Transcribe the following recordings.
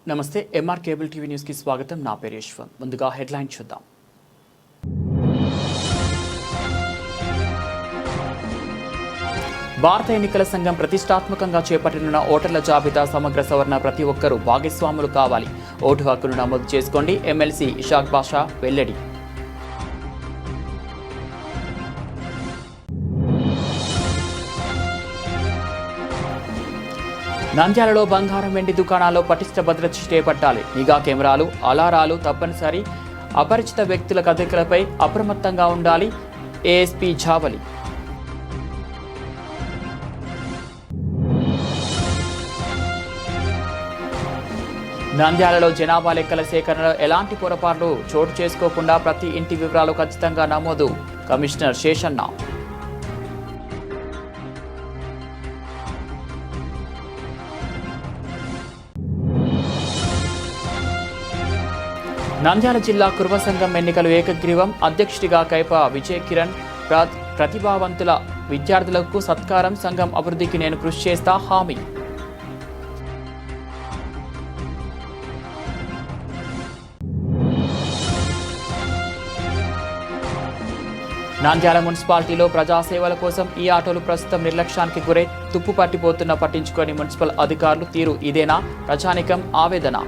నమస్తే MR cable TV news కి స్వాగతం. నా పేరు యశ్వంత్. ముందుగా హెడ్లైన్ చూద్దాం. భారత ఎన్నికల సంఘం ప్రతిష్టాత్మకంగా చేపట్టనున్న ఓటర్ల జాబితా సమగ్ర సవరణ ప్రతి ఒక్కరూ భాగస్వాములు కావాలి. ఓటు హక్కును నమోదు చేసుకోండి. ఎమ్మెల్సీ ఇషాక్ బాషా వెల్లడి. నంద్యాలలో బంగారం వెండి దుకాణాల్లో పటిష్ట భద్రత చేపట్టాలి. నిఘా కెమెరాలు అలారాలు తప్పనిసరి. అపరిచిత వ్యక్తుల కదలికలపై అప్రమత్తంగా ఉండాలి. ఏఎస్పీ ఝావలి. నంద్యాలలో జనాభా లెక్కల సేకరణలో ఎలాంటి పొరపాట్లు చోటు చేసుకోకుండా ప్రతి ఇంటి వివరాలు ఖచ్చితంగా నమోదు. కమిషనర్ శేషన్న. నంద్యాల జిల్లా కుర్మ సంఘం ఎన్నికలు ఏకగ్రీవం. అధ్యక్షుడిగా కైప విజయ్ కిరణ్. ప్రతిభావంతుల విద్యార్థులకు సత్కారం. సంఘం అభివృద్ధికి నేను కృషి చేస్తా హామీ. నంద్యాల మున్సిపాలిటీలో ప్రజాసేవల కోసం ఈ ఆటోలు ప్రస్తుతం నిర్లక్ష్యానికి గురై తుప్పు పట్టిపోతున్న పట్టించుకొని మున్సిపల్ అధికారులు తీరు ఇదేనా? ప్రజానికం ఆవేదన.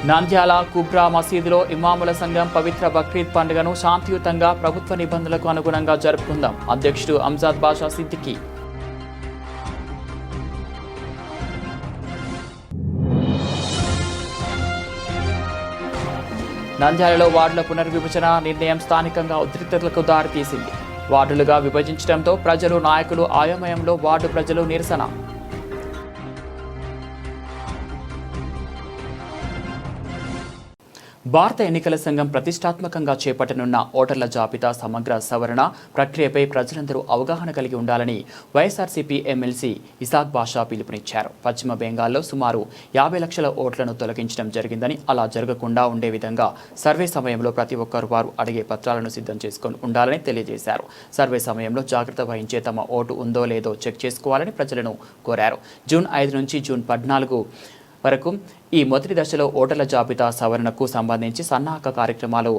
నంద్యాల కుబ్రా మసీదులో ఇమాముల సంఘం పవిత్ర బక్రీద్ పండుగను శాంతియుతంగా ప్రభుత్వ నిబంధనలకు అనుగుణంగా జరుపుకుందాం. అధ్యక్షుడు అంజాద్ బాషా సిద్దికి. నంద్యాలలో వార్డుల పునర్విభజన నిర్ణయం స్థానికంగా ఉద్రిక్తతలకు దారితీసింది. వార్డులుగా విభజించడంతో ప్రజలు నాయకులు ఆయోమయంలో వార్డు ప్రజలు నిరసన. భారత ఎన్నికల సంఘం ప్రతిష్టాత్మకంగా చేపట్టనున్న ఓటర్ల జాబితా సమగ్ర సవరణ ప్రక్రియపై ప్రజలందరూ అవగాహన కలిగి ఉండాలని వైఎస్ఆర్సీపీ ఎమ్మెల్సీ ఇసాక్ బాషా పిలుపునిచ్చారు. పశ్చిమ బెంగాల్లో సుమారు 50 లక్షల ఓట్లను తొలగించడం జరిగిందని, అలా జరగకుండా ఉండే విధంగా సర్వే సమయంలో ప్రతి ఒక్కరు వారు అడిగే పత్రాలను సిద్ధం చేసుకొని ఉండాలని తెలియజేశారు. సర్వే సమయంలో జాగ్రత్త వహించే తమ ఓటు ఉందో లేదో చెక్ చేసుకోవాలని ప్రజలను కోరారు. జూన్ 5 నుంచి జూన్ 14 వరకు ఈ మొదటి దశలో ఓటర్ల జాబితా సవరణకు సంబంధించి సన్నాహక కార్యక్రమాలు,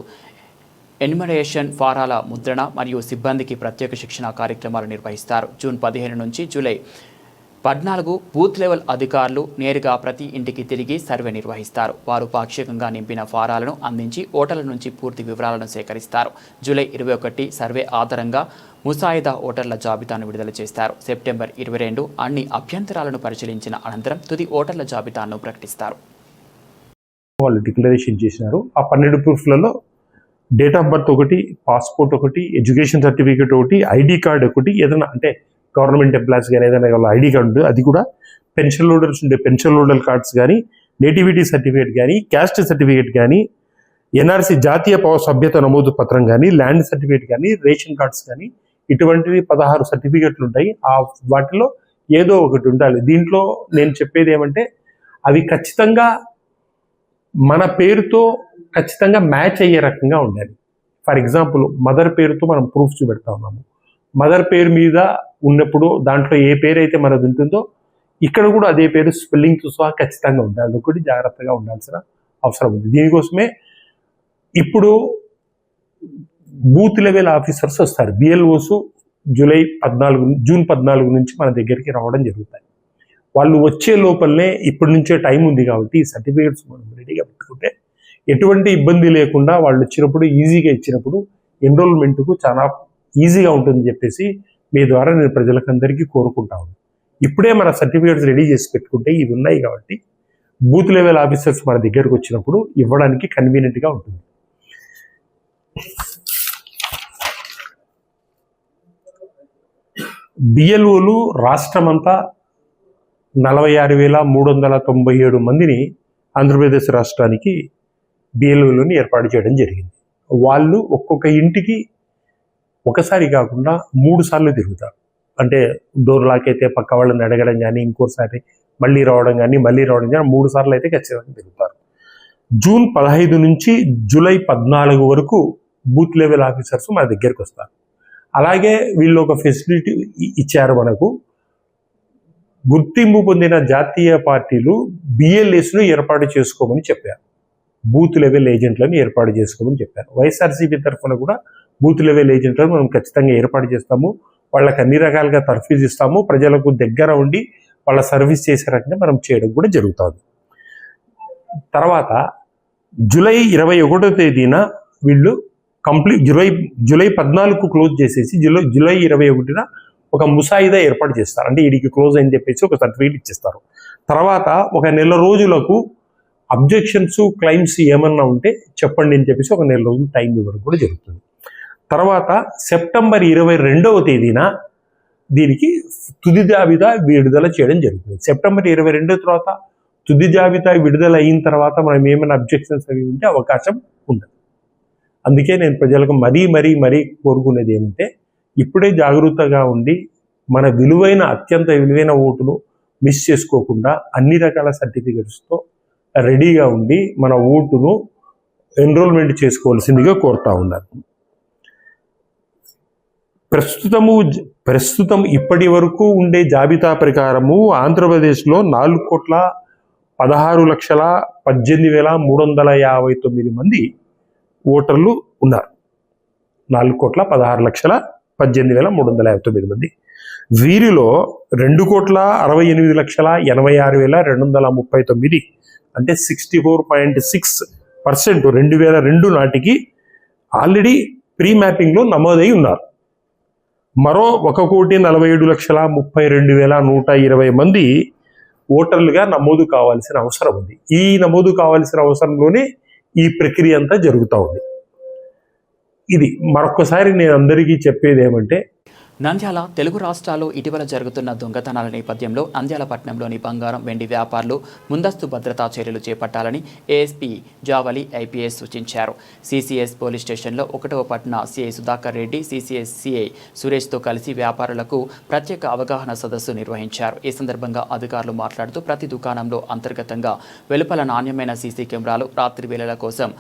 ఎన్యుమరేషన్ ఫారాల ముద్రణ మరియు సిబ్బందికి ప్రత్యేక శిక్షణ కార్యక్రమాలు నిర్వహిస్తారు. జూన్ 15 నుంచి జూలై 14 బూత్ లెవెల్ అధికారులు నేరుగా ప్రతి ఇంటికి తిరిగి సర్వే నిర్వహిస్తారు. వారు పాక్షికంగా నింపిన ఫారాలను అందించి ఓటర్ల నుంచి పూర్తి వివరాలను సేకరిస్తారు. జూలై 21 సర్వే ఆధారంగా ముసాయిదా ఓటర్ల జాబితాను విడుదల చేస్తారు. సెప్టెంబర్ 22 అన్ని అభ్యంతరాలను పరిశీలించిన అనంతరం తుది ఓటర్ల జాబితాను ప్రకటిస్తారు. వాళ్ళు డిక్లరేషన్ చేసినారు. ఆ 12 ప్రూఫ్లలో డేట్ ఆఫ్ బర్త్ ఒకటి, పాస్పోర్ట్ ఒకటి, ఎడ్యుకేషన్ సర్టిఫికేట్ ఒకటి, ఐడి కార్డ్ ఒకటి, ఏదైనా అంటే గవర్నమెంట్ ఎంప్లాయీస్ కానీ ఏదైనా వాళ్ళ ఐడి కార్డు ఉంటుంది, అది కూడా పెన్షన్ హోల్డర్స్ ఉండే పెన్షన్ హోల్డర్ కార్డ్స్ కానీ, నేటివిటీ సర్టిఫికేట్ కానీ, క్యాస్ట్ సర్టిఫికేట్ కానీ, ఎన్ఆర్సీ జాతీయ సభ్యత నమోదు పత్రం కానీ, ల్యాండ్ సర్టిఫికేట్ కానీ, రేషన్ కార్డ్స్ కానీ, ఇటువంటివి 16 సర్టిఫికేట్లు ఉంటాయి. వాటిలో ఏదో ఒకటి ఉండాలి. దీంట్లో నేను చెప్పేది ఏమంటే అవి ఖచ్చితంగా మన పేరుతో ఖచ్చితంగా మ్యాచ్ అయ్యే రకంగా ఉండాలి. ఫర్ ఎగ్జాంపుల్ మదర్ పేరుతో మనం ప్రూఫ్ చూపెడతా ఉన్నాము. మదర్ పేరు మీద ఉన్నప్పుడు దాంట్లో ఏ పేరు అయితే మనది ఉంటుందో ఇక్కడ కూడా అదే పేరు స్పెల్లింగ్తో సహా ఖచ్చితంగా ఉండాలి. అదొకటి జాగ్రత్తగా ఉండాల్సిన అవసరం ఉంది. దీనికోసమే ఇప్పుడు బూత్ లెవెల్ ఆఫీసర్స్ వస్తారు. బిఎల్ఓస్ జూన్ 14 నుంచి మన దగ్గరికి రావడం జరుగుతాయి. వాళ్ళు వచ్చే లోపలనే ఇప్పటి నుంచే టైం ఉంది కాబట్టి ఈ సర్టిఫికేట్స్ మనం రెడీగా పెట్టుకుంటే ఎటువంటి ఇబ్బంది లేకుండా వాళ్ళు వచ్చినప్పుడు ఈజీగా ఇచ్చినప్పుడు ఎన్రోల్మెంట్కు చాలా ఈజీగా ఉంటుందని చెప్పేసి మీ ద్వారా నేను ప్రజలకందరికీ కోరుకుంటాను. ఇప్పుడే మన సర్టిఫికేట్స్ రెడీ చేసి పెట్టుకుంటే ఇవి ఉన్నాయి కాబట్టి బూత్ లెవెల్ ఆఫీసర్స్ మన దగ్గరకు వచ్చినప్పుడు ఇవ్వడానికి కన్వీనియంట్గా ఉంటుంది. బిఎల్ఓలు రాష్ట్రమంతా 46,397 మందిని ఆంధ్రప్రదేశ్ రాష్ట్రానికి బిఎల్ఓలను ఏర్పాటు చేయడం జరిగింది. వాళ్ళు ఒక్కొక్క ఇంటికి ఒకసారి కాకుండా 3 సార్లు తిరుగుతారు. అంటే డోర్ లాక్ అయితే పక్క వాళ్ళని అడగడం కానీ, ఇంకోసారి మళ్ళీ రావడం కానీ 3 సార్లు అయితే ఖచ్చితంగా తిరుగుతారు. జూన్ 15 నుంచి జూలై 14 వరకు బూత్ లెవెల్ ఆఫీసర్స్ మన దగ్గరికి వస్తారు. అలాగే వీళ్ళు ఒక ఫెసిలిటీ ఇచ్చారు మనకు. గుర్తింపు పొందిన జాతీయ పార్టీలు బిఎల్ఎస్ను ఏర్పాటు చేసుకోమని చెప్పారు. బూత్ లెవెల్ ఏజెంట్లను ఏర్పాటు చేసుకోమని చెప్పారు. వైఎస్ఆర్సీపీ తరఫున కూడా బూత్ లెవెల్ ఏజెంట్లను మనం ఖచ్చితంగా ఏర్పాటు చేస్తాము. వాళ్ళకి అన్ని రకాలుగా తర్ఫీజ్ ఇస్తాము. ప్రజలకు దగ్గర ఉండి వాళ్ళ సర్వీస్ చేసే రకంగా మనం చేయడం కూడా జరుగుతుంది. తర్వాత జూలై 21వ తేదీన వీళ్ళు కంప్లీట్ జూలై 14కు క్లోజ్ చేసేసి జూలై 21న ఒక ముసాయిదా ఏర్పాటు చేస్తారు. అంటే వీడికి క్లోజ్ అని చెప్పేసి ఒక సర్టిఫికేట్ ఇచ్చేస్తారు. తర్వాత ఒక నెల రోజులకు అబ్జెక్షన్స్ క్లైమ్స్ ఏమన్నా ఉంటే చెప్పండి అని చెప్పేసి ఒక నెల రోజులు టైం ఇవ్వడం కూడా జరుగుతుంది. తర్వాత సెప్టెంబర్ 22వ తేదీన దీనికి తుది జాబితా విడుదల చేయడం జరుగుతుంది. సెప్టెంబర్ 22 తర్వాత తుది జాబితా విడుదల అయిన తర్వాత మనం ఏమైనా అబ్జెక్షన్స్ అవి ఉంటే అవకాశం ఉండదు. అందుకే నేను ప్రజలకు మరీ కోరుకునేది ఏమంటే, ఇప్పుడే జాగరూకతగా ఉండి మన అత్యంత విలువైన ఓటును మిస్ చేసుకోకుండా అన్ని రకాల సర్టిఫికెట్స్తో రెడీగా ఉండి మన ఓటును ఎన్రోల్మెంట్ చేసుకోవాల్సిందిగా కోరుతా ఉన్నారు. ప్రస్తుతం ఇప్పటి వరకు ఉండే జాబితా ప్రకారము ఆంధ్రప్రదేశ్లో 4,16,18,359 మంది ఓటర్లు ఉన్నారు. 4,16,18,359 మంది. వీరిలో 2,68,86,239 అంటే 64.6% 2002 నాటికి ఆల్రెడీ ప్రీ మ్యాపింగ్లో నమోదై ఉన్నారు. మరో 1,47,32,120 మంది ఓటర్లుగా నమోదు కావాల్సిన అవసరం ఉంది. ఈ నమోదు కావాల్సిన అవసరంలోనే ఈ ప్రక్రియ అంతా జరుగుతూ ఉంది. ఇది మరొకసారి నేను అందరికీ చెప్పేది ఏమంటే, నంద్యాల తెలుగు రాష్ట్రాల్లో ఇటీవల జరుగుతున్న దొంగతనాల నేపథ్యంలో నంద్యాల పట్టణంలోని బంగారం వెండి వ్యాపారులు ముందస్తు భద్రతా చర్యలు చేపట్టాలని ఏఎస్పీ జావలి ఐపీఎస్ సూచించారు. సిసిఎస్ పోలీస్ స్టేషన్లో 1వ పట్టణ CI Sudhakar Reddy, CCS CI సురేష్తో కలిసి వ్యాపారులకు ప్రత్యేక అవగాహన సదస్సు నిర్వహించారు. ఈ సందర్భంగా అధికారులు మాట్లాడుతూ ప్రతి దుకాణంలో అంతర్గతంగా వెలుపల నాణ్యమైన సీసీ కెమెరాలు, రాత్రి వేళల కోసం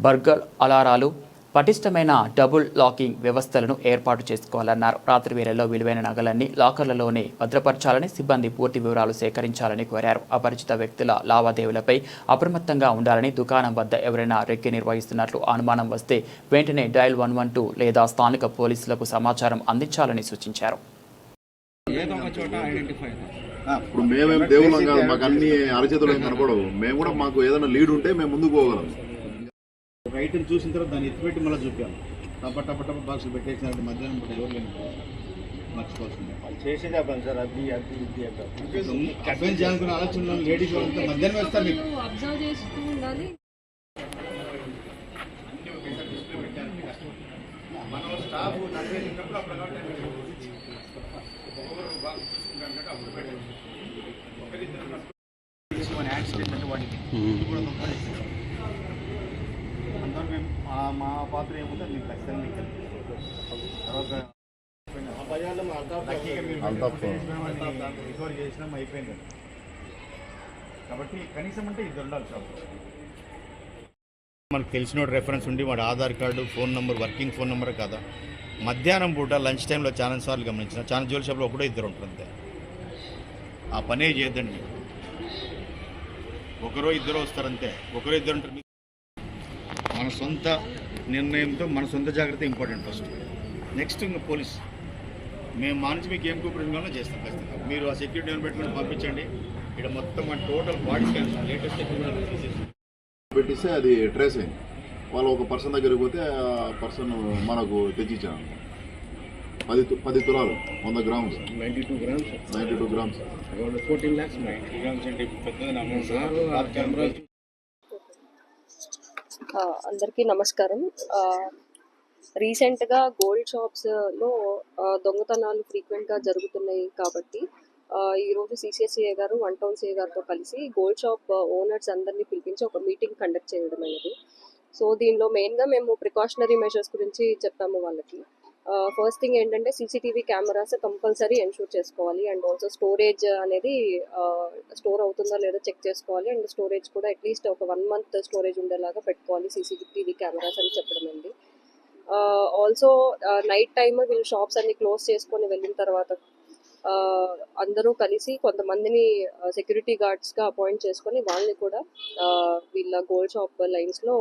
బర్గర్ అలారాలు, పటిష్టమైన డబుల్ లాకింగ్ వ్యవస్థలను ఏర్పాటు చేసుకోవాలన్నారు. రాత్రి వేళల్లో విలువైన నగలన్నీ లాకర్లలోనే భద్రపరచాలని, సిబ్బంది పూర్తి వివరాలు సేకరించాలని కోరారు. అపరిచిత వ్యక్తుల లావాదేవీలపై అప్రమత్తంగా ఉండాలని, దుకాణం వద్ద ఎవరైనా రెక్కి నిర్వహిస్తున్నట్లు అనుమానం వస్తే వెంటనే డయల్ 112 లేదా స్థానిక పోలీసులకు సమాచారం అందించాలని సూచించారు. ఇప్పుడు మేమేం దేవుళ్ళం కాదు, మాకు అన్ని అరచేతులు కనపడవు. మేము కూడా మాకు ఏదైనా లీడ్ ఉంటే మేము ముందుకు పోగలం. రైట్ని చూసిన తర్వాత దాన్ని ఎత్తిపెట్టి మళ్ళీ చూపాను. టప బాక్సులు పెట్టేసినట్టు మధ్యాహ్నం పూట ఎవరు లేని మర్చిపోతుంది. వాళ్ళు చేసేదే పని సార్, అది అభ్యర్థి చేయాలనుకున్న ఆలోచన లేడీస్ వాళ్ళంతా మధ్యాహ్నం వేస్తారు. మీకు అబ్జర్వ్ చేస్తూ ఉండాలి. మా పాత్ర ఏముందో మీకు ఖచ్చితంగా మీకు తర్వాత రికవర్ చేసినాం అయిపోయింది. కాబట్టి కనీసం అంటే ఇది ఉండాలి సార్. మనకు తెలిసిన రెఫరెన్స్ ఉండి వాడి Aadhaar card, phone number, working phone number కదా. మధ్యాహ్నం పూట లంచ్ టైంలో చాలా సార్లు గమనించిన, చాలా జ్యువెల్ షాప్లో ఒకటో ఇద్దరు ఉంటారు అంతే. ఆ పనే చేయొద్దండి. ఒకరో ఇద్దరు వస్తారంతే, ఒకరో ఇద్దరు ఉంటారు. మన సొంత నిర్ణయంతో మన సొంత జాగ్రత్త ఇంపార్టెంట్ ఫస్ట్. నెక్స్ట్ ఇంకా పోలీస్ మేము మానించి మీకు ఏం కూపరేషన్ చేస్తాం ఖచ్చితంగా. మీరు ఆ సెక్యూరిటీ ఏమైనా పెట్టుకుని పంపించండి. ఇక్కడ మొత్తం మన టోటల్ బాడీ స్కాన్ లేటెస్ట్ పెట్టిస్తే అది ట్రేస్ అయింది. వాళ్ళు ఒక పర్సన్ దగ్గరికి పోతే ఆ పర్సన్ మనకు తెచ్చిచ్చాను 10 తులాలు 100 గ్రామ్స్ 92 గ్రామ్స్ 14 lakhs 90 grams అంటే పెద్దగా అందరికీ నమస్కారం. రీసెంట్గా గోల్డ్ షాప్స్లో దొంగతనాలు ఫ్రీక్వెంట్గా జరుగుతున్నాయి కాబట్టి ఈరోజు సిసిఎస్సిఏ గారు 1 టౌన్ సిఏ గారితో కలిసి గోల్డ్ షాప్ ఓనర్స్ అందరినీ పిలిపించి ఒక మీటింగ్ కండక్ట్ చేయడం అనేది. సో దీనిలో మెయిన్గా మేము ప్రికాషనరీ మెజర్స్ గురించి చెప్పాము వాళ్ళకి. ఫస్ట్ థింగ్ ఏంటంటే సీసీటీవీ కెమెరాస్ కంపల్సరీ ఎన్షూర్ చేసుకోవాలి. అండ్ ఆల్సో స్టోరేజ్ అనేది స్టోర్ అవుతుందా లేదో చెక్ చేసుకోవాలి. అండ్ స్టోరేజ్ కూడా అట్లీస్ట్ ఒక 1 month స్టోరేజ్ ఉండేలాగా పెట్టుకోవాలి సీసీటీవీ కెమెరాస్ అని చెప్పడం అండి. ఆల్సో నైట్ టైమ్ వీళ్ళు షాప్స్ అన్ని క్లోజ్ చేసుకొని వెళ్ళిన తర్వాత అందరూ కలిసి కొంతమందిని సెక్యూరిటీ గార్డ్స్గా అపాయింట్ చేసుకొని వాళ్ళని కూడా వీళ్ళ గోల్డ్ షాప్ లైన్స్లో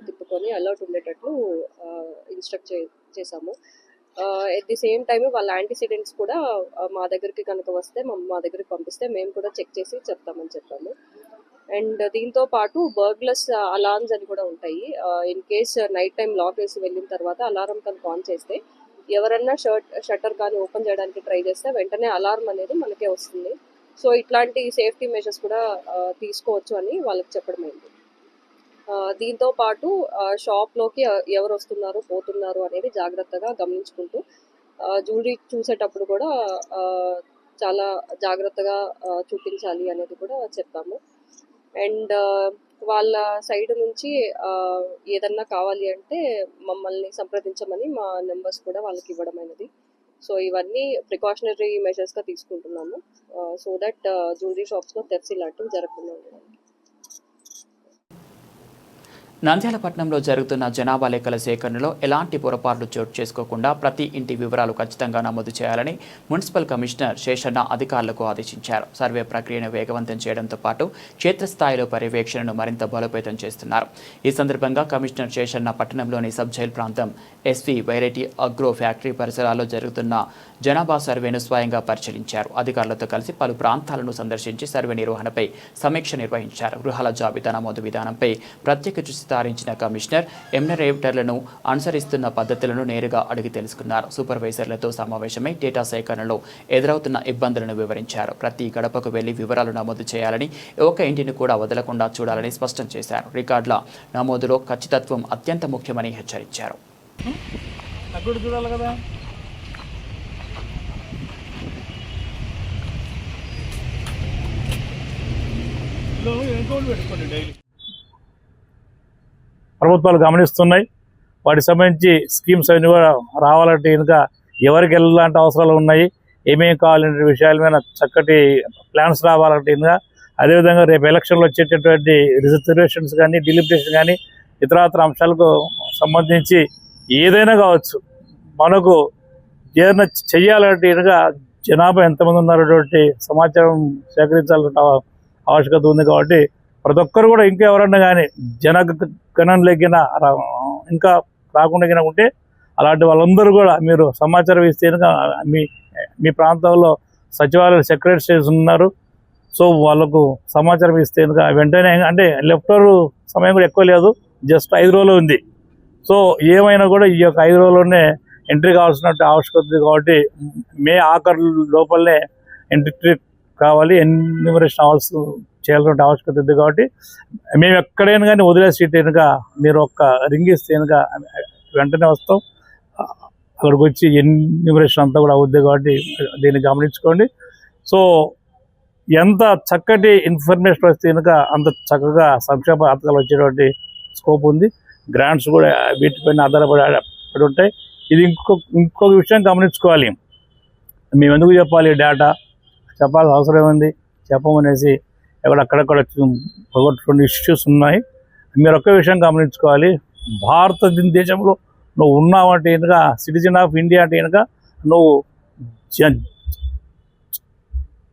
తిప్పుకొని అలర్ట్ ఉండేటట్లు ఇన్స్ట్రక్ట్ చేశాము. ఎట్ ది సేమ్ టైమ్ వాళ్ళ యాంటీసిడెంట్స్ కూడా మా దగ్గరికి కనుక వస్తే మా దగ్గరికి పంపిస్తే మేము కూడా చెక్ చేసి చెప్తామని చెప్పాము. అండ్ దీంతో పాటు బర్గ్లర్స్ అలార్మ్స్ అని కూడా ఉంటాయి. In case night time lock వేసి వెళ్ళిన తర్వాత అలారం కనుక ఆన్ చేస్తే ఎవరన్నా షట్టర్ కానీ ఓపెన్ చేయడానికి ట్రై చేస్తే వెంటనే అలారం అనేది మనకే వస్తుంది. సో ఇట్లాంటి సేఫ్టీ మెజర్స్ కూడా తీసుకోవచ్చు అని వాళ్ళకి చెప్పడం అయింది. దీంతో పాటు షాప్లోకి ఎవరు వస్తున్నారు పోతున్నారు అనేది జాగ్రత్తగా గమనించుకుంటూ జ్యువెలరీ చూసేటప్పుడు కూడా చాలా జాగ్రత్తగా చూపించాలి అనేది కూడా చెప్పాము. అండ్ వాళ్ళ సైడ్ నుంచి ఏదన్నా కావాలి అంటే మమ్మల్ని సంప్రదించమని మా నెంబర్స్ కూడా వాళ్ళకి ఇవ్వడం అనేది. సో ఇవన్నీ ప్రికాషనరీ మెజర్స్గా తీసుకుంటున్నాము సో దట్ జ్యువెలరీ షాప్స్లో థెఫ్ట్స్ ఇలాంటివి జరగకుండా ఉండడానికి. నంద్యాల పట్టణంలో జరుగుతున్న జనాభా లెక్కల సేకరణలో ఎలాంటి పొరపాట్లు చోటు చేసుకోకుండా ప్రతి ఇంటి వివరాలు ఖచ్చితంగా నమోదు చేయాలని మున్సిపల్ కమిషనర్ శేషన్న అధికారులకు ఆదేశించారు. సర్వే ప్రక్రియను వేగవంతం చేయడంతో పాటు క్షేత్రస్థాయిలో పర్యవేక్షణను మరింత బలోపేతం చేస్తున్నారు. ఈ సందర్భంగా కమిషనర్ శేషన్న పట్టణంలోని సబ్ జైల్ ప్రాంతం ఎస్వి వైరైటీ అగ్రో ఫ్యాక్టరీ పరిసరాల్లో జరుగుతున్న జనాభా సర్వేను స్వయంగా పరిశీలించారు. అధికారులతో కలిసి పలు ప్రాంతాలను సందర్శించి సర్వే నిర్వహణపై సమీక్ష నిర్వహించారు. గృహాల జాబితా నమోదు విధానంపై ప్రత్యేక దృష్టి సారించిన కమిషనర్ ఎమ్యునరేటర్లను అనుసరిస్తున్న పద్ధతులను నేరుగా అడిగి తెలుసుకున్నారు. సూపర్వైజర్లతో సమావేశమై డేటా సేకరణలో ఎదురవుతున్న ఇబ్బందులను వివరించారు. ప్రతి గడపకు వెళ్లి వివరాలు నమోదు చేయాలని, ఒక ఇంటిని కూడా వదలకుండా చూడాలని స్పష్టం చేశారు. రికార్డుల నమోదులో ఖచ్చితత్వం అత్యంత ముఖ్యమని హెచ్చరించారు. ప్రభుత్వాలు గమనిస్తున్నాయి. వాటికి సంబంధించి స్కీమ్స్ అన్ని కూడా రావాలంటే ఇంకా ఎవరికి ఎలాంటి అవసరాలు ఉన్నాయి, ఏమేమి కావాలనే విషయాల మీద చక్కటి ప్లాన్స్ రావాలంటే ఇంకా అదేవిధంగా రేపు ఎలక్షన్లో వచ్చేటటువంటి రిజర్వేషన్స్ కానీ డిలిమిటేషన్ కానీ ఇతరత్ర అంశాలకు సంబంధించి ఏదైనా కావచ్చు, మనకు ఏదైనా చెయ్యాలంటే ఇంకా జనాభా ఎంతమంది ఉన్నటువంటి సమాచారం సేకరించాలంటే ఆవశ్యకత ఉంది. కాబట్టి ప్రతి ఒక్కరు కూడా ఇంకా ఎవరన్నా కానీ జనగణన లెక్కిన ఇంకా రాకుండా ఉంటే అలాంటి వాళ్ళందరూ కూడా మీరు సమాచారం ఇస్తే మీ ప్రాంతంలో సచివాలయ సెక్రటరీస్ ఉన్నారు. సో వాళ్ళకు సమాచారం ఇస్తే వెంటనే అంటే లెఫ్ట్ ఓవర్ సమయం కూడా ఎక్కువ లేదు, జస్ట్ 5 రోజులు ఉంది. సో ఏమైనా కూడా ఈ యొక్క 5 రోజుల్లోనే ఎంట్రీ కావాల్సినట్టు ఆవశ్యకత ఉంది. కాబట్టి మే ఆఖరు లోపలనే ఎంట్రీ కావాలి, ఎన్యూమరేషన్ చేయాల్సిన ఆవశ్యకత ఉంది. కాబట్టి మేము ఎక్కడైనా కానీ వదిలేసి సీట్ కనుక మీరు ఒక్క రింగ్ ఇస్తే కనుక వెంటనే వస్తాం. అక్కడికి వచ్చి ఎన్యూమరేషన్ అంతా కూడా అవుద్ది. కాబట్టి దీన్ని గమనించుకోండి. సో ఎంత చక్కటి ఇన్ఫర్మేషన్ వస్తే కనుక అంత చక్కగా సంక్షేమ పథకాలు వచ్చేటువంటి స్కోప్ ఉంది. గ్రాంట్స్ కూడా వీటిపైన ఆధారపడి ఉంటాయి. ఇది ఇంకొక విషయం గమనించుకోవాలి. మేము ఎందుకు చెప్పాలి డేటా చెప్పాల్సిన అవసరం ఉంది, చెప్పమనేసి అక్కడక్కడ కొన్ని ఇష్యూస్ ఉన్నాయి. మీరు ఒక్క విషయం గమనించుకోవాలి. భారతదేశంలో నువ్వు ఉన్నావంటే కనుక సిటిజన్ ఆఫ్ ఇండియా అంటే కనుక నువ్వు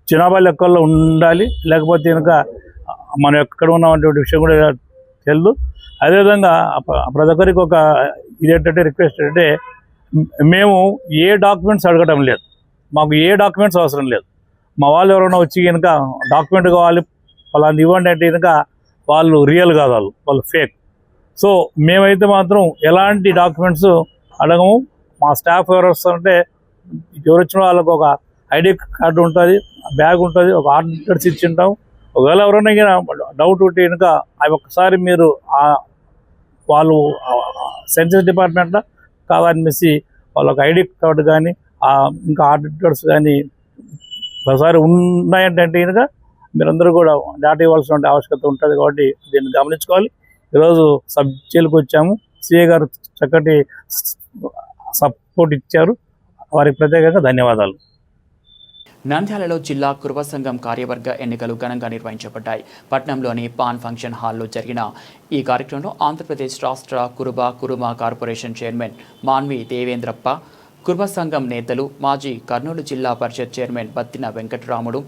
జనాభా లెక్కల్లో ఉండాలి, లేకపోతే కనుక మనం ఎక్కడ ఉన్నామనేటువంటి విషయం కూడా తెలుదు. అదేవిధంగా ప్రతి ఒక్కరికి ఒక ఇదేంటంటే రిక్వెస్ట్ ఏంటంటే మేము ఏ డాక్యుమెంట్స్ అడగడం లేదు, మాకు ఏ డాక్యుమెంట్స్ అవసరం లేదు. మా వాళ్ళు ఎవరైనా వచ్చి కనుక డాక్యుమెంట్ కావాలి వాళ్ళని ఇవ్వండి అంటే కనుక వాళ్ళు రియల్ కాదు, వాళ్ళు ఫేక్. సో మేమైతే మాత్రం ఎలాంటి డాక్యుమెంట్స్ అడగము. మా స్టాఫ్ ఎవరు వస్తారంటే ఎవరు వచ్చిన వాళ్ళకు ఒక ఐడి కార్డు ఉంటుంది, బ్యాగ్ ఉంటుంది, ఒక ఆర్డర్స్ ఇచ్చి ఉంటాం. ఒకవేళ ఎవరైనా డౌట్ ఉంటే కనుక అవి ఒక్కసారి మీరు వాళ్ళు సెన్సస్ డిపార్ట్మెంట్లో కాదనిసి వాళ్ళకి ఐడి కార్డు కానీ ఇంకా ఆర్డర్స్ కానీ ఒకసారి ఉన్నాయంటే కనుక మీరందరూ కూడా డేటా ఇవ్వాల్సిన ఆవశ్యకత ఉంటుంది. కాబట్టి దీన్ని గమనించుకోవాలి. ఈరోజు సబ్ జైలుకి వచ్చాము. సిఏ గారు చక్కటి సపోర్ట్ ఇచ్చారు, వారికి ప్రత్యేకంగా ధన్యవాదాలు. నంద్యాలలో జిల్లా కురువ సంఘం కార్యవర్గ ఎన్నికలు ఘనంగా నిర్వహించబడ్డాయి. పట్నంలోని పాన్ ఫంక్షన్ హాల్లో జరిగిన ఈ కార్యక్రమంలో ఆంధ్రప్రదేశ్ రాష్ట్ర కురుమ కార్పొరేషన్ చైర్మన్ మాన్వి దేవేంద్రప్ప, కురువ సంఘం నేతలు, మాజీ కర్నూలు జిల్లా పరిషత్ చైర్మన్ బత్తిన వెంకటరాముడు,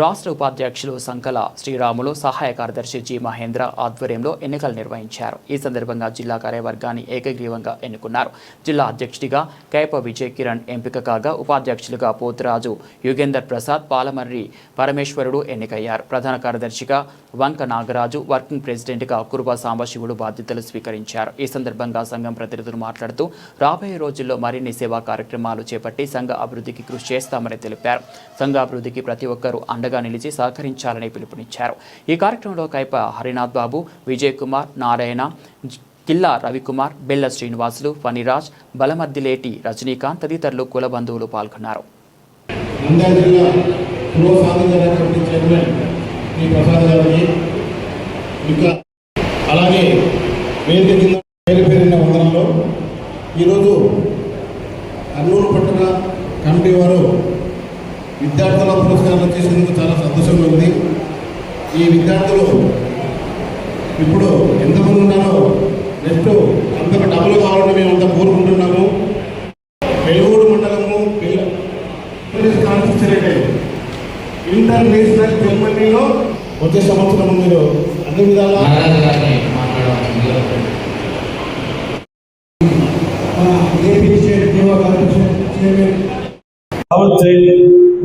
రాష్ట్ర ఉపాధ్యక్షులు సంకల శ్రీరాములు, సహాయ కార్యదర్శి జి మహేంద్ర ఆధ్వర్యంలో ఎన్నికలు నిర్వహించారు. ఈ సందర్భంగా జిల్లా కార్యవర్గాన్ని ఏకగ్రీవంగా ఎన్నుకున్నారు. జిల్లా అధ్యక్షుడిగా కైప విజయ్ కిరణ్ ఎంపిక కాగా, ఉపాధ్యక్షులుగా పోతురాజు యుగేందర్ ప్రసాద్, పాలమర్రి పరమేశ్వరుడు ఎన్నికయ్యారు. ప్రధాన కార్యదర్శిగా వంక నాగరాజు, వర్కింగ్ ప్రెసిడెంట్గా కురువ సాంబశివుడు బాధ్యతలు స్వీకరించారు. ఈ సందర్భంగా సంఘం ప్రతినిధులు మాట్లాడుతూ రాబోయే రోజుల్లో మరిన్ని సేవా కార్యక్రమాలు చేపట్టి సంఘ అభివృద్ధికి కృషి చేస్తామని తెలిపారు. సంఘ అభివృద్ధికి ప్రతి ఒక్కరూ అండగా నిలిచి సహకరించాలని పిలుపునిచ్చారు. ఈ కార్యక్రమంలో కైప హరినాథ్ బాబు, విజయ్ కుమార్, నారాయణ, కిల్లా రవికుమార్, బెల్ల శ్రీనివాసులు, ఫణిరాజ్, బలమద్దిలేటి రజనీకాంత్ తదితరులు కుల బంధువులు పాల్గొన్నారు. అలాగే వేదిక కింద పేరున్న వందనంలో ఈరోజు కర్నూలు పట్టణ కమిటీ వారు విద్యార్థుల పురస్కారాలు చేసేందుకు చాలా సంతోషంగా ఉంది. ఈ విద్యార్థులు ఇప్పుడు ఎంతమంది ఉన్నారో నెక్స్ట్ అంతకు డబ్బులు కావాలని మేమంతా కోరుకుంటున్నాము. వెలుగూరు మండలము ఇంటర్నేషనల్ జర్మనీలో వచ్చే సంవత్సరం మీరు అన్ని విధాలా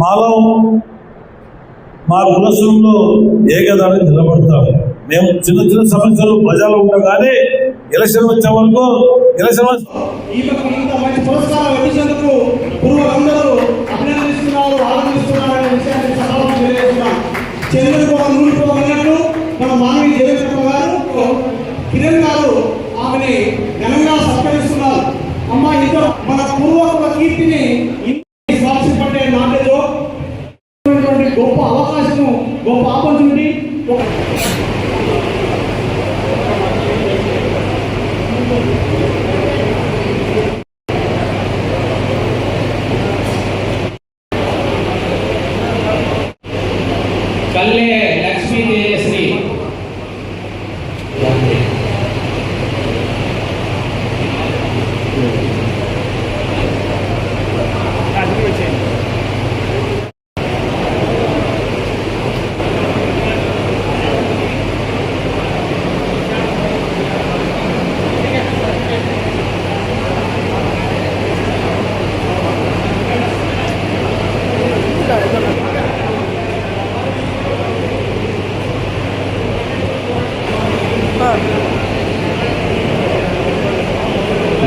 మాలో మా కులసంలో ఏకదాన్ని నిలబడతాం. మేము చిన్న చిన్న సమస్యలు ప్రజలు ఉంటాం, కానీ ఎలక్షన్ వచ్చే వరకు ఇంత మంచి పురస్కారం వచ్చినందుకు పూర్వులందరూ అభినందిస్తున్నారు, ఆనందిస్తున్నారు అనే విషయాన్ని సభలో తెలియజేస్తున్నాం. చంద్రబాబు నూరిపోగలట్టు మన మానవి దేవేంద్ర గారు, కిరణ్ గారు ఆమెని ఘనంగా సత్కరిస్తున్నారు. అమ్మ ఇంట్లో మన పూర్వకుల కీర్తిని సాక్షిపడే నాటేదో గొప్ప అవకాశము, గొప్ప ఆపర్చునిటీ. కల్లే లక్ష్మీ తేజశ్రీ,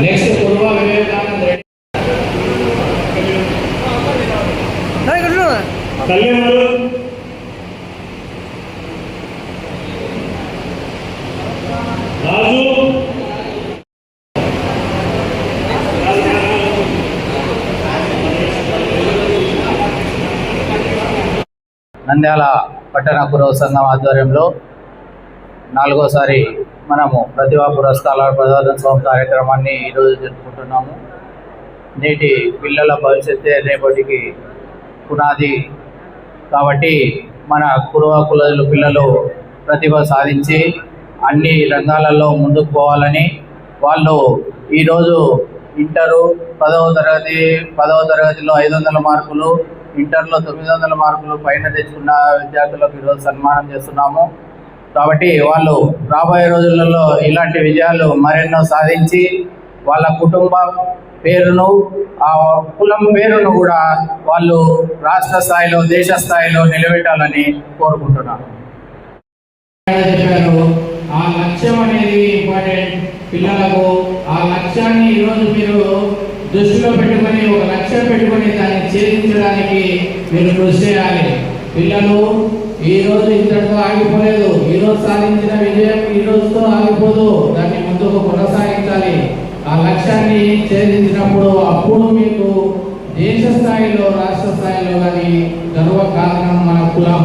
నెక్స్ట్ పూర్వ వివేకానంద రెడ్డి, నంద్యాల పట్టణ కురువ సంఘం ఆధ్వర్యంలో 4వసారి మనము ప్రతిభా పురస్కారాల ప్రదానోత్సవం కార్యక్రమాన్ని ఈరోజు జరుపుకుంటున్నాము. నేటి పిల్లల భవిష్యత్తే రేపటికి పునాది కాబట్టి మన కురువ కులజుల పిల్లలు ప్రతిభ సాధించి అన్ని రంగాలలో ముందుకు పోవాలని, వాళ్ళు ఈరోజు ఇంటరు 10వ తరగతిలో 500 మార్కులు, ఇంటర్లో 900 మార్కులు పైన తెచ్చుకున్న విద్యార్థులకు ఈరోజు సన్మానం చేస్తున్నాము. కాబట్టి వాళ్ళు రాబోయే రోజులలో ఇలాంటి విజయాలు మరెన్నో సాధించి వాళ్ళ కుటుంబ పేరును, ఆ కులం పేరును కూడా వాళ్ళు రాష్ట్ర స్థాయిలో, దేశ స్థాయిలో నిలబెట్టాలని కోరుకుంటున్నాను. ఆ లక్ష్యం అనేది ఇంపార్టెంట్ పిల్లలకు. ఆ లక్ష్యాన్ని ఈరోజు మీరు దృష్టిలో పెట్టుకొని, ఒక లక్ష్యం పెట్టుకొని దాన్ని ఛేదించడానికి మీరు కృషి చేయాలి. పిల్లలు ఈరోజు ఇంతటితో ఆగిపోలేదు. ఈరోజు సాధించిన విజయం ఈ రోజుతో ఆగిపోదు, దాన్ని ముందుకు కొనసాగించాలి. ఆ లక్ష్యాన్ని ఛేదించినప్పుడు అప్పుడు మీకు దేశ స్థాయిలో, రాష్ట్ర స్థాయిలో కానీ గర్వకారణం మన కులం.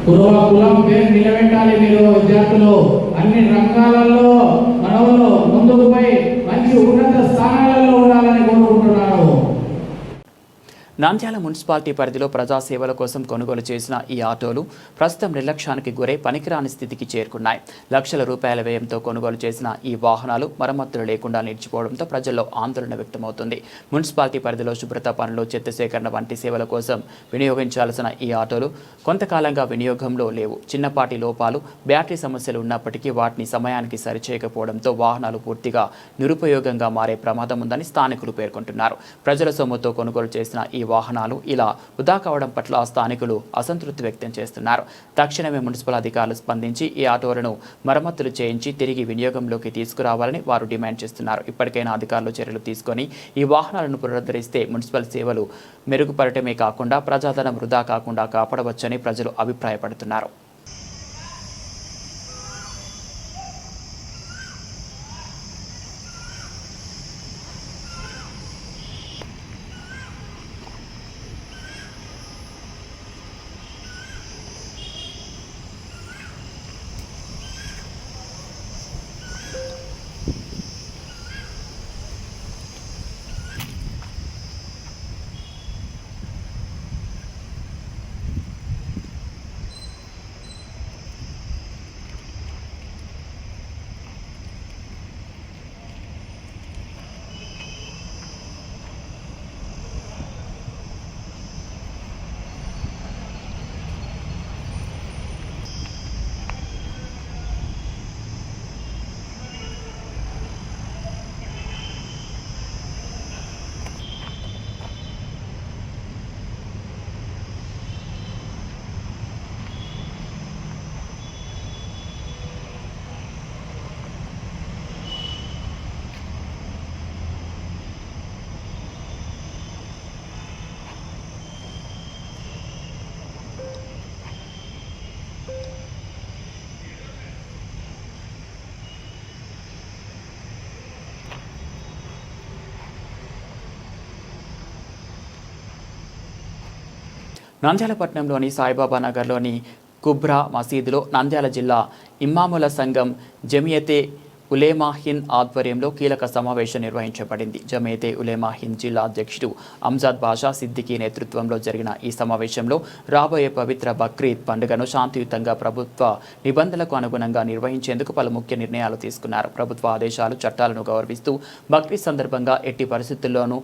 కులం పేరు నిలబెట్టాలి. మీరు విద్యార్థులు అన్ని రంగాలలో మనలో ముందుకు పోయి మంచి ఉన్నత స్థానాలలో ఉండాలని కోరుకుంటున్నాను. నంద్యాల మున్సిపాలిటీ పరిధిలో ప్రజాసేవల కోసం కొనుగోలు చేసిన ఈ ఆటోలు ప్రస్తుతం నిర్లక్ష్యానికి గురై పనికిరాని స్థితికి చేరుకున్నాయి. లక్షల రూపాయల వ్యయంతో కొనుగోలు చేసిన ఈ వాహనాలు మరమ్మతులు లేకుండా నిలిచిపోవడంతో ప్రజల్లో ఆందోళన వ్యక్తమవుతుంది. మున్సిపాలిటీ పరిధిలో శుభ్రత పనులు, చెత్త సేకరణ వంటి సేవల కోసం వినియోగించాల్సిన ఈ ఆటోలు కొంతకాలంగా వినియోగంలో లేవు. చిన్నపాటి లోపాలు, బ్యాటరీ సమస్యలు ఉన్నప్పటికీ వాటిని సమయానికి సరిచేయకపోవడంతో వాహనాలు పూర్తిగా నిరుపయోగంగా మారే ప్రమాదం ఉందని స్థానికులు పేర్కొంటున్నారు. ప్రజల సొమ్ముతో కొనుగోలు చేసిన ఈ వాహనాలు ఇలా వృధా కావడం పట్ల స్థానికులు అసంతృప్తి వ్యక్తం చేస్తున్నారు. తక్షణమే మున్సిపల్ అధికారులు స్పందించి ఈ ఆటోలను మరమ్మతులు చేయించి తిరిగి వినియోగంలోకి తీసుకురావాలని వారు డిమాండ్ చేస్తున్నారు. ఇప్పటికైనా అధికారులు చర్యలు తీసుకొని ఈ వాహనాలను పునరుద్ధరిస్తే మున్సిపల్ సేవలు మెరుగుపడటమే కాకుండా ప్రజాధనం వృధా కాకుండా కాపాడవచ్చని ప్రజలు అభిప్రాయపడుతున్నారు. నంద్యాల పట్టణంలోని సాయిబాబా నగర్లోని కుబ్రా మసీదులో నంద్యాల జిల్లా ఇమాముల సంఘం జమియతే ఉలేమా హింద్ ఆధ్వర్యంలో కీలక సమావేశం నిర్వహించబడింది. జమియతే ఉలేమా హింద్ జిల్లా అధ్యక్షుడు అంజాద్ బాషా సిద్దికీ నేతృత్వంలో జరిగిన ఈ సమావేశంలో రాబోయే పవిత్ర బక్రీద్ పండుగను శాంతియుతంగా ప్రభుత్వ నిబంధనలకు అనుగుణంగా నిర్వహించేందుకు పలు ముఖ్య నిర్ణయాలు తీసుకున్నారు. ప్రభుత్వ ఆదేశాలు, చట్టాలను గౌరవిస్తూ బక్రీద్ సందర్భంగా ఎట్టి పరిస్థితుల్లోనూ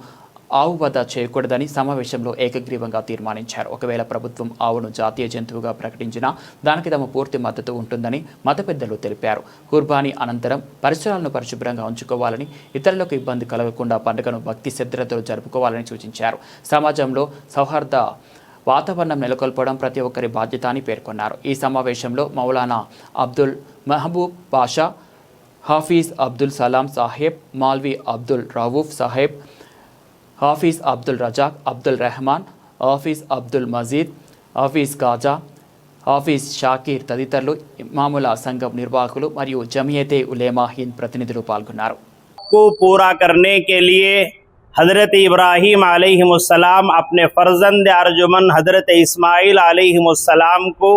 ఆవు వధ చేయకూడదని సమావేశంలో ఏకగ్రీవంగా తీర్మానించారు. ఒకవేళ ప్రభుత్వం ఆవును జాతీయ జంతువుగా ప్రకటించినా దానికి తమ పూర్తి మద్దతు ఉంటుందని మత పెద్దలు తెలిపారు. కుర్బానీ అనంతరం పరిసరాలను పరిశుభ్రంగా ఉంచుకోవాలని, ఇతరులకు ఇబ్బంది కలగకుండా పండుగను భక్తి శ్రద్ధలతో జరుపుకోవాలని సూచించారు. సమాజంలో సౌహార్ద వాతావరణం నెలకొల్పడం ప్రతి ఒక్కరి బాధ్యత అని పేర్కొన్నారు. ఈ సమావేశంలో మౌలానా అబ్దుల్ మహబూబ్ బాషా, హాఫీజ్ అబ్దుల్ సలాం సాహెబ్, మాల్వి అబ్దుల్ రవూఫ్ సాహెబ్, హాఫీజ్ అబ్దుల్ రజాక్, అబ్దుల్ రెహమాన్, హాఫీజ్ అబ్దుల్ మజీద్, హాఫీజ్ కాజా, హాఫీజ్ షాకీర్ తదితరులు ఇమాముల సంఘం నిర్వాహకులు మరియు జమియతే ఉలేమా హింద్ ప్రతినిధులు పాల్గొన్నారు. को पूरा करने के लिए हज़रत इब्राहीम अलैहिमुस्सलाम अपने फ़र्जंद अर्जुमन हज़रत इस्माइल अलैहिमुस्सलाम को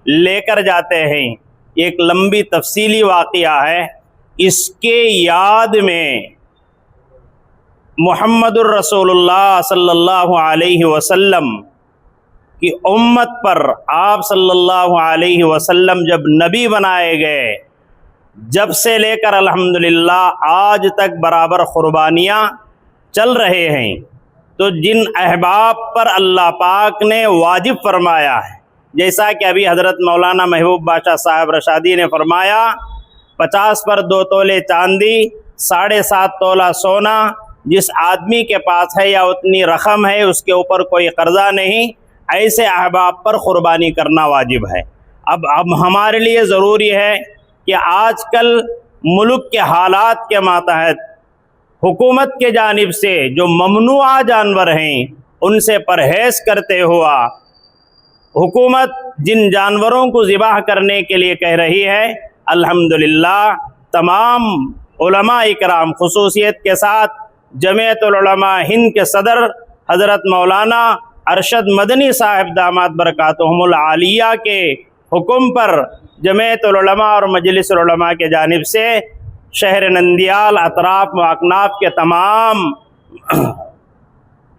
लेकर जाते हैं. एक लंबी तफसीली वाक़या है. इसके याद में मुहम्मदुर रसूलुल्लाह सल्लल्लाहु अलैहि वसल्लम की उम्मत पर आप सल्लल्लाहु अलैहि वसल्लम जब नबी बनाए गए, जब से लेकर अल्हम्दुलिल्लाह आज तक बराबर क़ुरबानियाँ चल रहे हैं. तो जिन अहबाब पर अल्लाह पाक ने वाजिब फरमाया है, जैसा कि अभी हज़रत मौलाना महबूब बाशा साहब रशादी ने फरमाया, 50 पर 2 तोले चांदी, 7.5 तोला सोना, जिस आदमी के पास है या उतनी रकम है उसके ऊपर कोई कर्जा नहीं, ऐसे अहबाब पर क़ुरबानी करना वाजिब है. अब हमारे लिए ज़रूरी है कि आजकल मुल्क के हालात के मातहत हुकूमत के जानिब से जो ममनुआ जानवर हैं उनसे परहेज़ करते हुआ हुकूमत जिन जानवरों को ज़िबाह करने के लिए कह रही है, अल्हम्दुलिल्लाह तमाम उलमा इकराम खुसूसियत के साथ जमीयतुल उलमा हिंद के सदर हज़रत मौलाना अरशद मदनी साहिब दामाद बरकातुहुमुल आलिया के हुक्म पर जमीयतुल उलमा और मजलिसुल उलमा के जानिब से शहर नंदियाल, अतराफ व अकनाफ के तमाम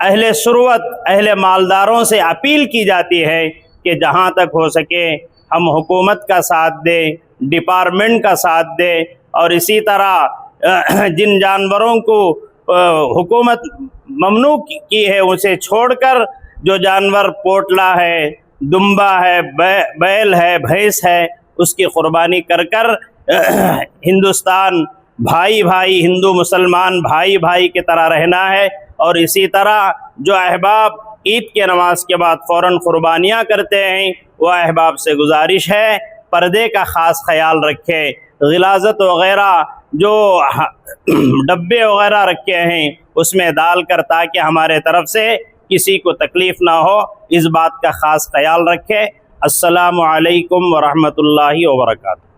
अहले सुरवत, अहले मालदारों से अपील की जाती है कि जहाँ तक हो सके हम हुकूमत का साथ दें, डिपार्टमेंट का साथ दें, और इसी तरह जिन जानवरों को हुकूमत ममनू की है उसे छोड़कर जो जानवर पोटला है, दुम्बा है, बैल है, भैंस है, उसकी कुर्बानी कर कर हिंदुस्तान भाई भाई, हिंदू मुसलमान भाई भाई की तरह रहना है। और इसी तरह जो अहबाब ईद के नमाज के बाद फ़ौरन कुर्बानियाँ करते हैं, वो अहबाब से गुजारिश है पर्दे का ख़ास ख्याल रखें, गिलाज़त वग़ैरह जो डब्बे वग़ैरह रखे हैं उसमें डाल कर, ताकि हमारे तरफ से किसी को तकलीफ़ ना हो, इस बात का ख़ास ख्याल रखें। अस्सलामु अलैकुम व रहमतुल्लाहि व बरकातुहू।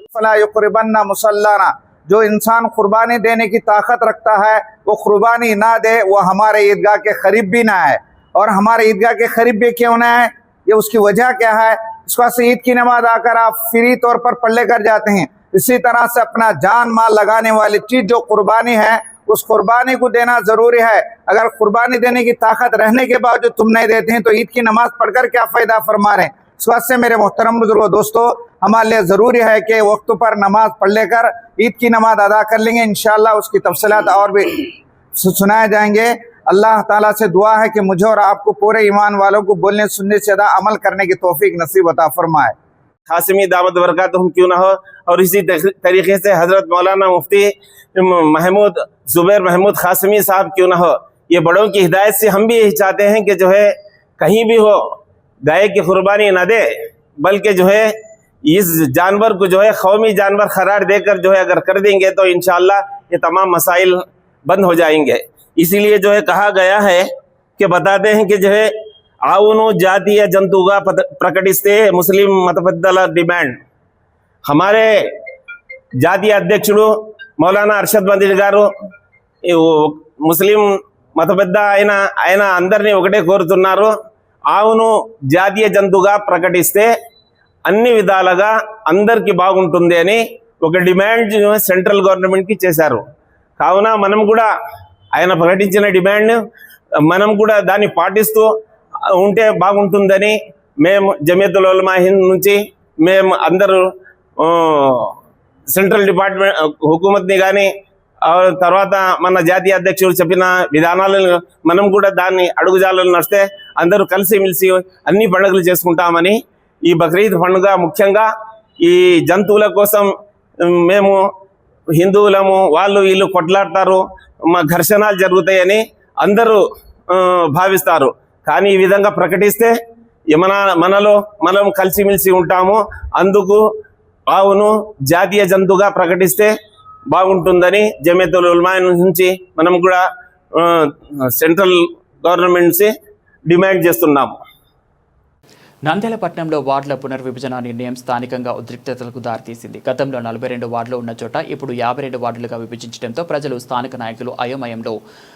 फला युक़रिबन्ना मुसल्लाना, जो इंसान कुर्बानी देने की ताकत रखता है वो कुर्बानी ना दे, वो हमारे ईदगाह के करीब भी ना है। और हमारे ईदगाह के करीब भी क्यों ना है, ये उसकी वजह क्या है? इस वजह ईद की नमाज आकर आप फ्री तौर पर पढ़ लेकर जाते हैं। इसी तरह से अपना जान माल लगाने वाली चीज़ जो कुर्बानी है, उस कुर्बानी को देना ज़रूरी है। अगर कुर्बानी देने की ताकत रहने के बावजूद तुम नहीं देते हैं तो ईद की नमाज पढ़कर क्या फ़ायदा फरमा रहे हैं। इस वजह से मेरे मोहतरम बुजुर्गों, दोस्तों, हमारे लिए ज़रूरी है कि वक्त पर नमाज पढ़ लेकर ईद की नमाज अदा कर लेंगे। इंशाअल्लाह उसकी तफसीलात और भी सुनाए जाएंगे। अल्लाह ताला से दुआ है कि मुझे और आपको पूरे ईमान वालों को बोलने सुनने से ज़्यादा अमल करने की तौफीक नसीब अता फरमाए। खासिमी दावत बरकातुहुम क्यों ना हो। और इसी तरीके से हज़रत मौलाना मुफ्ती महमूद ज़ुबैर महमूद खासिमी साहब क्यों ना हो। ये बड़ों की हिदायत से हम भी यही चाहते हैं कि जो है कहीं भी हो गाय की कुर्बानी ना दे, बल्कि जो है इस जानवर को जो है कौमी जानवर करार देकर जो है अगर कर देंगे तो इंशाअल्लाह ये तमाम मसाइल बंद हो जाएंगे। इसीलिए जो है कहा गया है कि बताते हैं कि जो है आउनु जातीय जंतुगा प्रकटिस्ते मुस्लिम मतबद्दल डिमांड। हमारे జాతీయ అధ్యక్షుడు మౌలానా అర్షద్ మదీని గారు ముస్లిం మతబద్ధ ఆయన అందరినీ ఒకటే కోరుతున్నారు, ఆవును జాతీయ జంతువుగా ప్రకటిస్తే అన్ని విధాలుగా అందరికీ బాగుంటుంది అని ఒక డిమాండ్ సెంట్రల్ గవర్నమెంట్కి చేశారు. కావున మనం కూడా ఆయన ప్రకటించిన డిమాండ్ మనం కూడా దాన్ని పాటిస్తూ ఉంటే బాగుంటుందని మేము జమియతుల్ ఉలమా హింద్ నుంచి మేము అందరూ సెంట్రల్ డిపార్ట్మెంట్ హుకూమత్ని కానీ తర్వాత మన జాతీయ అధ్యక్షుడు చెప్పిన విధానాలను మనం కూడా దాన్ని అడుగుజాలను నడిస్తే అందరూ కలిసిమెలిసి అన్ని పండుగలు చేసుకుంటామని, ఈ బక్రీద్ పండుగ ముఖ్యంగా ఈ జంతువుల కోసం మేము హిందువులము వాళ్ళు వీళ్ళు కొట్లాడతారు, ఘర్షణలు జరుగుతాయని అందరూ భావిస్తారు. కానీ ఈ విధంగా ప్రకటిస్తే మనలో మనం కలిసిమెలిసి ఉంటాము. అందుకు ఆవును జాతీయ జంతువుగా ప్రకటిస్తే బాగుంటుందని జమియతుల్ ఉలమా నుంచి మనం కూడా సెంట్రల్ గవర్నమెంట్ డిమాండ్ చేస్తున్నాము. నంద్యాల పట్టణంలో వార్డుల పునర్విభజన నిర్ణయం స్థానికంగా ఉద్రిక్తతలకు దారితీసింది. గతంలో 42 వార్డులు ఉన్న చోట ఇప్పుడు 52 వార్డులుగా విభజించడంతో ప్రజలు స్థానిక నాయకులు అయోమయంలో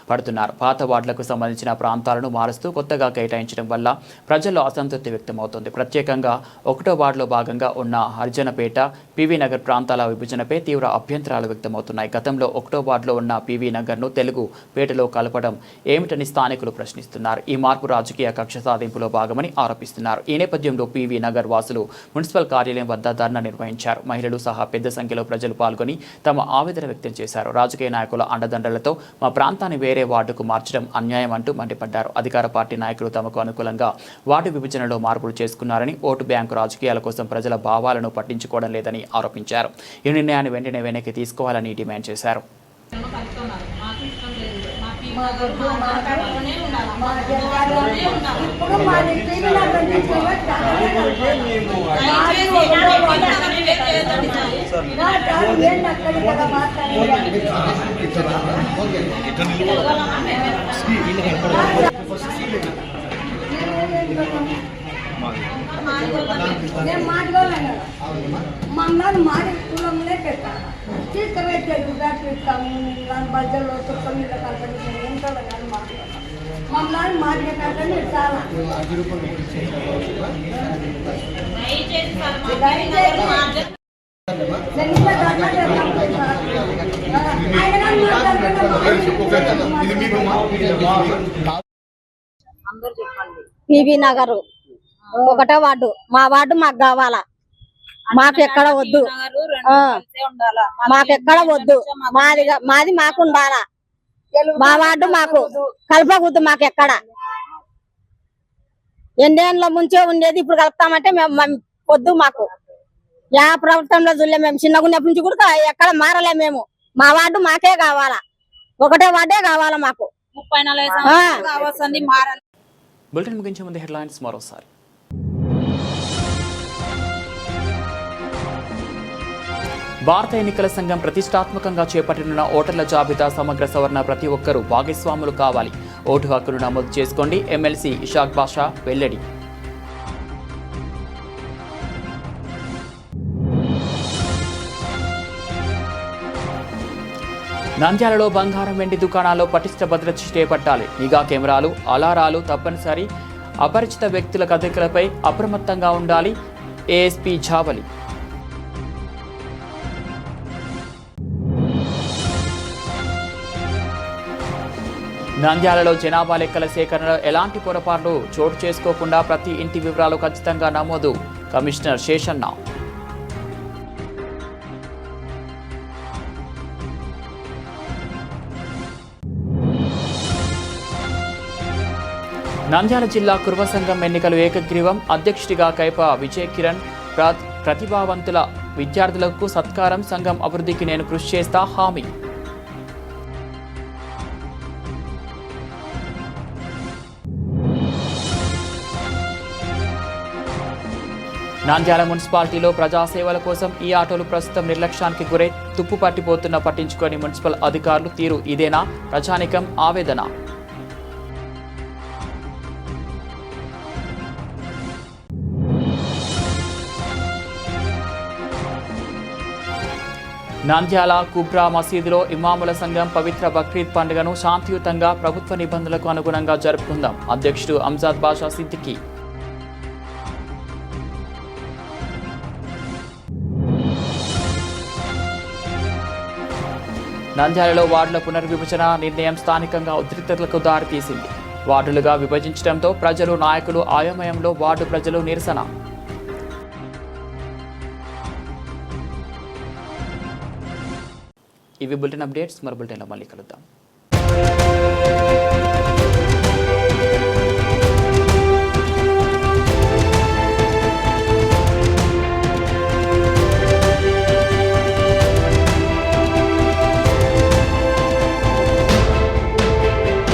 పడుతున్నారు. పాత వార్డులకు సంబంధించిన ప్రాంతాలను మారుస్తూ కొత్తగా కేటాయించడం వల్ల ప్రజల్లో అసంతృప్తి వ్యక్తమవుతోంది. ప్రత్యేకంగా 1వ వార్డులో భాగంగా ఉన్న హర్జనపేట, పివి నగర్ ప్రాంతాల విభజనపై తీవ్ర అభ్యంతరాలు వ్యక్తమవుతున్నాయి. గతంలో 1వ వార్డులో ఉన్న పివి నగర్ను తెలుగు పేటలో కలపడం ఏమిటని స్థానికులు ప్రశ్నిస్తున్నారు. ఈ మార్పు రాజకీయ కక్ష సాధింపులో భాగమని ఆరోపిస్తున్నారు. ఈ నేపథ్యంలో పివి నగర్ వాసులు మున్సిపల్ కార్యాలయం వద్ద ధర్నా నిర్వహించారు. మహిళలు సహా పెద్ద సంఖ్యలో ప్రజలు పాల్గొని తమ ఆవేదన వ్యక్తం చేశారు. రాజకీయ నాయకుల అండదండలతో మా ప్రాంతాన్ని వేరే వార్డుకు మార్చడం అన్యాయం అంటూ మండిపడ్డారు. అధికార పార్టీ నాయకులు తమకు అనుకూలంగా వార్డు విభజనలో మార్పులు చేసుకున్నారని, ఓటు బ్యాంకు రాజకీయాల కోసం ప్రజల భావాలను పట్టించుకోవడం లేదని ఆరోపించారు. ఈ నిర్ణయాన్ని వెంటనే వెనక్కి తీసుకోవాలని డిమాండ్ చేశారు. మమ్మల్ని మాడి కులంలో పెట్టాను తీసుకువెచ్చాడు పెట్టాము దాని బద్దల్లో చుక్క మీద కలపడి ఎంతో కానీ మాట్లాడాను మమ్మల్ని మాట్లాడాలంటే మీరు చాలా పివి నగర్ 1వ వార్డు. మా వార్డు మాకు కావాలా, మాకు ఎక్కడ వద్దు, మాకెక్కడ వద్దు, మాది మాకు ఉండాలా. మా వార్డు మాకు కలపకూడదు, మాకెక్కడ ఎన్నేళ్ళ ముంచే ఉండేది ఇప్పుడు కలుపుతామంటే మేము వద్దు. మాకు యా ప్రభుత్వంలో చూడలే, మేము చిన్నగా ఉన్నప్పటి నుంచి కూడా ఎక్కడ మారలే. మేము మా వార్డు మాకే కావాలా, 1వ వార్డే కావాలా మాకు. 34 కావాల్సింది మారాలి. బులెటిన్ ముగించే ముందు హెడ్లైన్స్ మరోసారి. భారత ఎన్నికల సంఘం ప్రతిష్టాత్మకంగా చేపట్టనున్న ఓటర్ల జాబితా సమగ్ర సవరణ ప్రతి ఒక్కరూ భాగస్వాములు కావాలి. ఓటు హక్కును నమోదు చేసుకోండి. ఎమ్మెల్సీ ఇషాక్ బాషా వెల్లడి. నంద్యాలలో బంగారం వెండి దుకాణాల్లో పటిష్ట భద్రత చేపట్టాలి. నిఘా కెమెరాలు, అలారాలు తప్పనిసరి. అపరిచిత వ్యక్తుల కదలికలపై అప్రమత్తంగా ఉండాలి. ఏఎస్పీ ఝావలి. నంద్యాలలో జనాభా లెక్కల సేకరణలో ఎలాంటి పొరపాట్లు చోటు చేసుకోకుండా ప్రతి ఇంటి వివరాలు ఖచ్చితంగా నమోదు. కమిషనర్ శేషన్న. నంద్యాల జిల్లా కుర్మ సంఘం ఎన్నికలు ఏకగ్రీవం. అధ్యక్షుడిగా కైప విజయ్ కిరణ్. ప్రతిభావంతుల విద్యార్థులకు సత్కారం. సంఘం అభివృద్ధికి నేను కృషి చేస్తా హామీ. నంద్యాల మున్సిపాలిటీలో ప్రజాసేవల కోసం ఈ ఆటోలు ప్రస్తుతం నిర్లక్ష్యానికి గురై తుప్పు పట్టిపోతున్న పట్టించుకొని మున్సిపల్ అధికారులు తీరు ఇదేనా? ప్రజానికం ఆవేదన. నంద్యాల కుబ్రా మసీదులో ఇమాముల సంఘం పవిత్ర బక్రీద్ పండుగను శాంతియుతంగా ప్రభుత్వ నిబంధనలకు అనుగుణంగా జరుపుకుందాం. అధ్యక్షుడు అంజాద్ బాషా సిద్దికి. నంద్యాలలో వార్డుల పునర్విభజన నిర్ణయం స్థానికంగా ఉద్రిక్తతలకు దారితీసింది. వార్డులుగా విభజించడంతో ప్రజలు, నాయకులు ఆయోమయంలో. వార్డు ప్రజలు నిరసన. ఇవి బులెటిన్ అప్డేట్స్. మరో బులెటిన్లో మళ్ళీ కలుద్దాం.